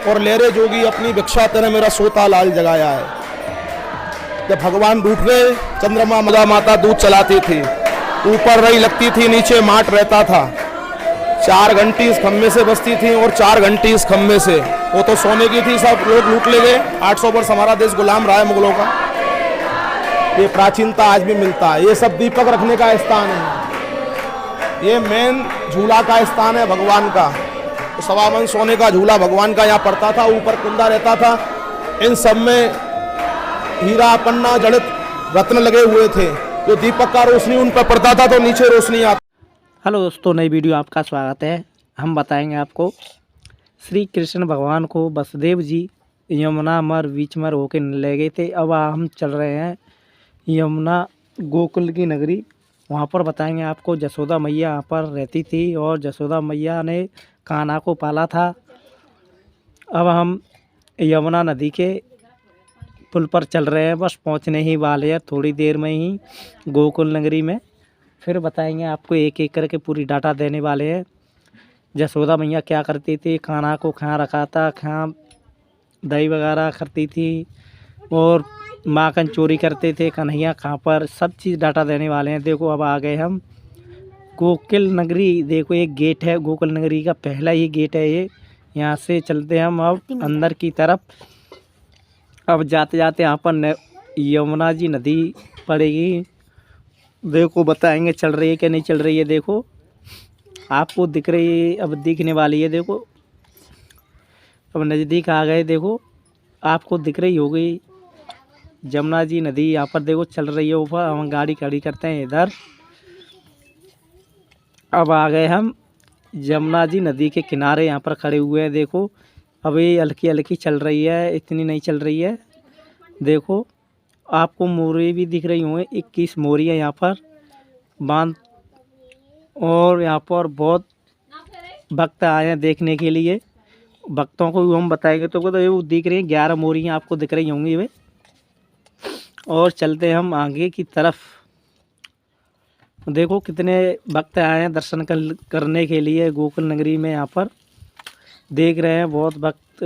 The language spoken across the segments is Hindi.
और लेरे जोगी अपनी भिक्षा तेने मेरा सोता लाल जगाया है। जब भगवान रूठ गए, चंद्रमा मदा माता दूध चलाती थी, ऊपर रही लगती थी, नीचे माट रहता था। 4 घंटी इस खम्भे से बसती थी और 4 घंटी इस खम्भे से। वो तो सोने की थी, सब लोग लूट ले गए। 800 वर्ष हमारा देश गुलाम रहा है मुगलों का। ये प्राचीनता आज भी मिलता है। ये सब दीपक रखने का स्थान है, ये मेन झूला का स्थान है भगवान का। तो 1.25 मन सोने का झूला भगवान का यहाँ पड़ता था, ऊपर कुंदा रहता था। इन सब में हीरा पन्ना जड़ित रत्न लगे हुए थे। जो दीपक का रोशनी उन पर पड़ता था तो नीचे रोशनी आती। हेलो दोस्तों, नई वीडियो आपका स्वागत है। हम बताएंगे आपको श्री कृष्ण भगवान को वसुदेव जी यमुना मर बीच मर होके ले गए थे। अब हम चल रहे हैं यमुना गोकुल की नगरी। वहाँ पर बताएंगे आपको जसोदा मैया यहाँ पर रहती थी और जसोदा मैया ने कान्हा को पाला था। अब हम यमुना नदी के पुल पर चल रहे हैं, बस पहुँचने ही वाले हैं थोड़ी देर में ही गोकुल नगरी में। फिर बताएंगे आपको एक एक करके पूरी डाटा देने वाले हैं। जसोदा मैया क्या करती थी, कान्हा को कहाँ रखा था, कहाँ दही वगैरह करती थी और माखन चोरी करते थे, कन्हैया कहाँ पर, सब चीज़ डाटा देने वाले हैं। देखो अब आ गए हम गोकुल नगरी। देखो एक गेट है गोकुल नगरी का, पहला ही गेट है ये। यहाँ से चलते हैं हम अब अंदर की तरफ। अब जाते जाते यहाँ पर यमुना जी नदी पड़ेगी। देखो बताएंगे चल रही है कि नहीं चल रही है। देखो आपको दिख रही है, अब दिखने वाली है। देखो अब नज़दीक आ गए। देखो आपको दिख रही होगी यमुना जी नदी यहाँ पर देखो चल रही है ऊपर। हम गाड़ी खड़ी करते हैं इधर। अब आ गए हम यमुना जी नदी के किनारे, यहाँ पर खड़े हुए हैं। देखो अभी हल्की हल्की चल रही है, इतनी नहीं चल रही है। देखो आपको मोरी भी दिख रही होंगे, 21 मोरी है यहाँ पर बांध। और यहाँ पर बहुत भक्त आए हैं देखने के लिए। भक्तों को भी हम बताएंगे तो वो दिख रही हैं 11 मोरियाँ आपको दिख रही होंगी वे। और चलते हम आगे की तरफ। देखो कितने भक्त आए हैं दर्शन करने के लिए गोकुल नगरी में। यहाँ पर देख रहे हैं बहुत भक्त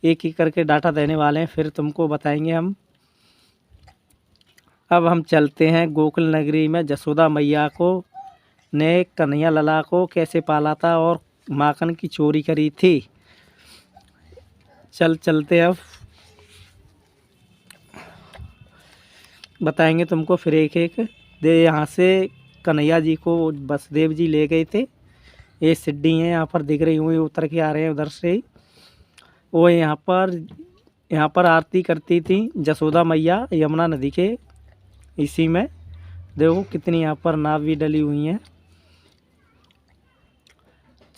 एक एक करके डाटा देने वाले हैं, फिर तुमको बताएंगे हम। अब हम चलते हैं गोकुल नगरी में। जसोदा मैया को ने कन्हैया लला को कैसे पाला था और माखन की चोरी करी थी। चलते अब बताएंगे तुमको फिर एक एक। दे यहाँ से कन्हैया जी को वसुदेव जी ले गए थे। ये सिड्डी हैं यहाँ पर दिख रही हुई, उतर के आ रहे हैं उधर से ही। वो यहाँ पर आरती करती थी जसोदा मैया यमुना नदी के इसी में। देखो कितनी यहाँ पर नाव भी डली हुई हैं।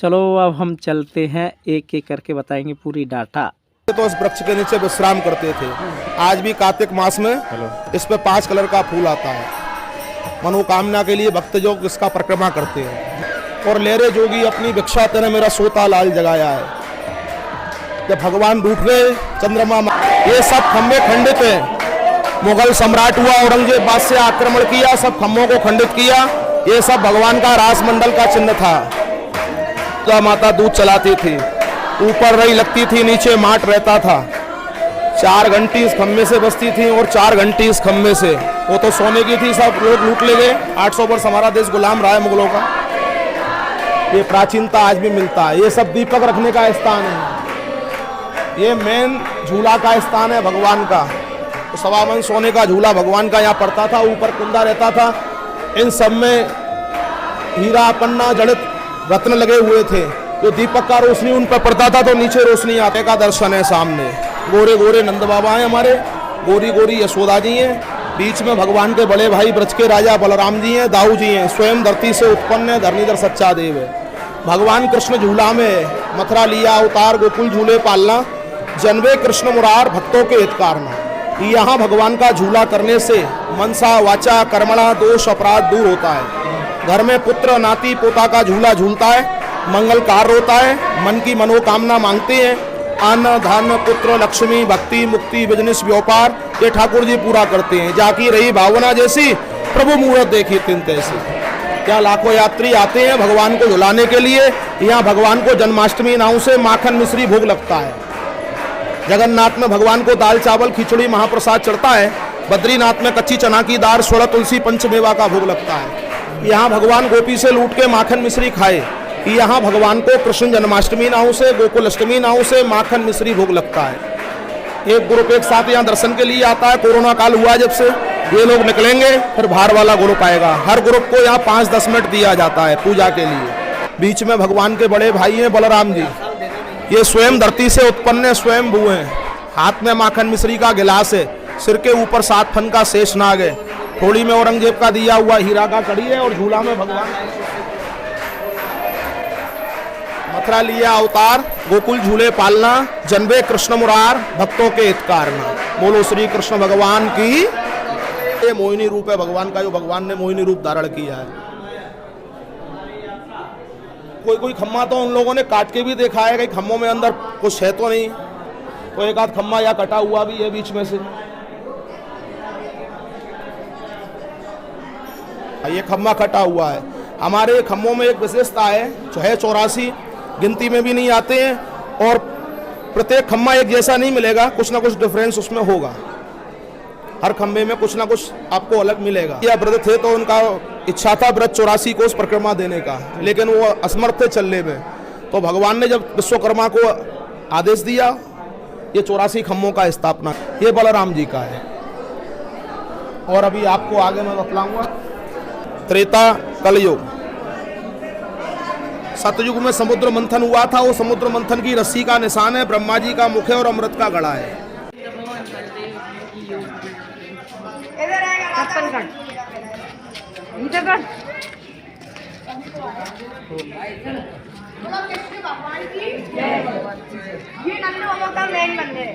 चलो अब हम चलते हैं एक एक करके बताएंगे पूरी डाटा। तो इस वृक्ष के नीचे विश्राम करते थे। आज भी कार्तिक मास में इस पे 5 कलर का फूल आता है। मनोकामना के लिए भक्त जो इसका परिक्रमा करते हैं। और लेरे जोगी अपनी भिक्षा तेने मेरा सोता लाल जगाया है। जब भगवान रूठ गए, चंद्रमा ये सब खम्भे खंडित हैं। मुगल सम्राट हुआ, औरंगजेब बादशाह से आक्रमण किया, सब खम्भों को खंडित किया। ये सब भगवान का राजमंडल का चिन्ह था। तो माता दूध चलाती थी, ऊपर रही लगती थी, नीचे माट रहता था। 4 घंटी इस खम्भे से बसती थी और 4 घंटी इस खम्भे से। वो तो सोने की थी, सब लोग लूट ले गए। 800 वर्ष हमारा देश गुलाम रहा है मुगलों का। ये प्राचीनता आज भी मिलता है। ये सब दीपक रखने का स्थान है, ये मेन झूला का स्थान है भगवान का। तो 1.25 मन सोने का झूला भगवान का यहाँ पड़ता था, ऊपर कुंदा रहता था। इन सब में हीरा पन्ना जड़ित रत्न लगे हुए थे। जो दीपक का रोशनी उन पर पड़ता था तो नीचे रोशनी आते का दर्शन है सामने। गोरे गोरे नंद बाबा हैं हमारे, गोरी गोरी यशोदा जी हैं। बीच में भगवान के बड़े भाई ब्रज के राजा बलराम जी हैं, दाऊ जी हैं। स्वयं धरती से उत्पन्न है, धरणीधर सच्चा देव है। भगवान कृष्ण झूला में मथुरा लिया अवतार, गोकुल झूले पालना, जनवे कृष्ण मुरार भक्तों के हित कारना। यहाँ भगवान का झूला करने से मनसा वाचा कर्मणा दोष अपराध दूर होता है। घर में पुत्र नाती पोता का झूला झूलता है, मंगल कार्य होता है, मन की मनोकामना मांगते हैं। अन्न धन पुत्र लक्ष्मी भक्ति मुक्ति बिजनेस व्यापार ये ठाकुर जी पूरा करते हैं। जाकी रही भावना जैसी प्रभु मुहूर्त देखी तीन तैसी। क्या लाखों यात्री आते हैं भगवान को झुलाने के लिए। यहाँ भगवान को जन्माष्टमी नाव से माखन मिश्री भोग लगता है। जगन्नाथ में भगवान को दाल चावल खिचड़ी महाप्रसाद चढ़ता है। बद्रीनाथ में कच्ची चना की दाल सोलह तुलसी पंचमेवा का भोग लगता है। यहाँ भगवान गोपी से लूट के माखन मिश्री खाए। यहाँ भगवान को कृष्ण जन्माष्टमी नाव से, गोकुल अष्टमी नाव से माखन मिश्री भोग लगता है। एक ग्रुप एक साथ यहाँ दर्शन के लिए आता है। कोरोना काल हुआ जब से, ये लोग निकलेंगे, फिर बाहर वाला ग्रुप आएगा। हर ग्रुप को यहाँ 5-10 मिनट दिया जाता है पूजा के लिए। बीच में भगवान के बड़े भाई हैं बलराम जी। ये स्वयं धरती से उत्पन्न स्वयं भू हैं। हाथ में माखन मिश्री का गिलास है। सिर के ऊपर 7 फन का शेष नाग है। थोड़ी में औरंगजेब का दिया हुआ हीरा का कड़ी है और झूला में भगवान मथुरा लिया अवतार, गोकुल झूले पालना, जन्मे कृष्ण मुरार, भक्तों के हित कारना। बोलो श्री कृष्ण भगवान की। ये मोहिनी रूप है भगवान का, जो भगवान ने मोहिनी रूप धारण किया है। कोई खम्मा तो उन लोगों ने काट के भी देखा है कि खम्मों में अंदर कुछ है तो नहीं। कोई एक आध खम्मा या कटा हुआ भी है बीच में से। ये खम्मा कटा हुआ है। हमारे खम्मों में एक विशेषता है, जो है 84 गिनती में भी नहीं आते हैं और प्रत्येक खम्मा एक जैसा नहीं मिलेगा, कुछ ना कुछ डिफरेंस उसमें होगा। हर खम्भे में कुछ ना कुछ आपको अलग मिलेगा। या व्रत थे तो उनका इच्छा था व्रत 84 कोस परिक्रमा देने का, लेकिन वो असमर्थ थे चलने में। तो भगवान ने जब विश्वकर्मा को आदेश दिया, ये 84 खम्भों का स्थापना, ये बलराम जी का है। और अभी आपको आगे मैं बतलाऊंगा त्रेता कलयुग। सतयुग में समुद्र मंथन हुआ था। वो समुद्र मंथन की रस्सी का निशान है, ब्रह्मा जी का मुख है और अमृत का घड़ा है। ये नंदू बाबा का मेन मंदिर है।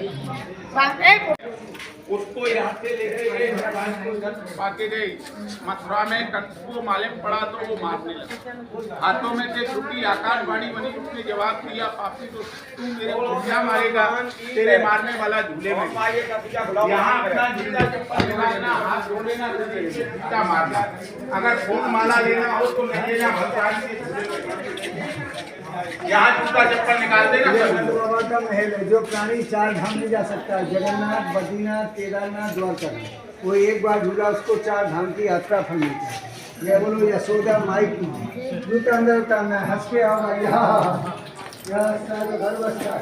उसको यहाँ से लेके गए, भगवान को घर पाके गए। मथुरा में कंस को मालूम पड़ा तो वो मारने लगा। हाथों में से छुट्टी आकाशवाणी बनी, उसने जवाब दिया, पापी तो तू मेरे को क्या मारेगा, तेरे मारने वाला झूले में। यहाँ अपना जूता चप्पल निकालना, हाथ धो लेना, जूता मारना। अगर फूल माला लेना हो तो नहीं लेना, भगवान के झूले में। यहाँ जूता चप्पल निकाल देना। बाबा का महल है, जो प्राणी 4 धाम नहीं जा सकता है, जगन्नाथ, बद्रीनाथ, केदारनाथ, द्वारका। वो एक बार झूला, उसको 4 धाम की यात्रा फल मिलता है। ये बोलो यशोदा माई की जूता अंदर उतारना, हंस के आओ भैया। घर बसता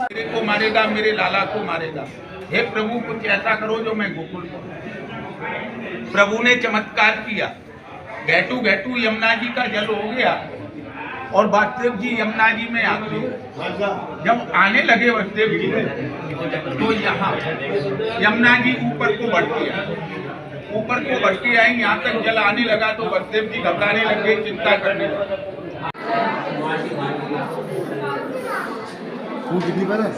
मेरे को मारेगा, मेरे लाला को मारेगा। हे प्रभु कुछ ऐसा करो जो मैं गोकुल को। प्रभु ने चमत्कार किया। घैटू घैटू यमुना जी का जल हो गया और वासुदेव जी यमुना जी में आ गए। जब आने लगे वासुदेव जी तो यहाँ यमुना जी ऊपर को बढ़ गया, ऊपर को बढ़ के आई। यहाँ तक जल आने लगा तो वासुदेव जी घबराने लगे, चिंता करने लगे। कितनी बार है?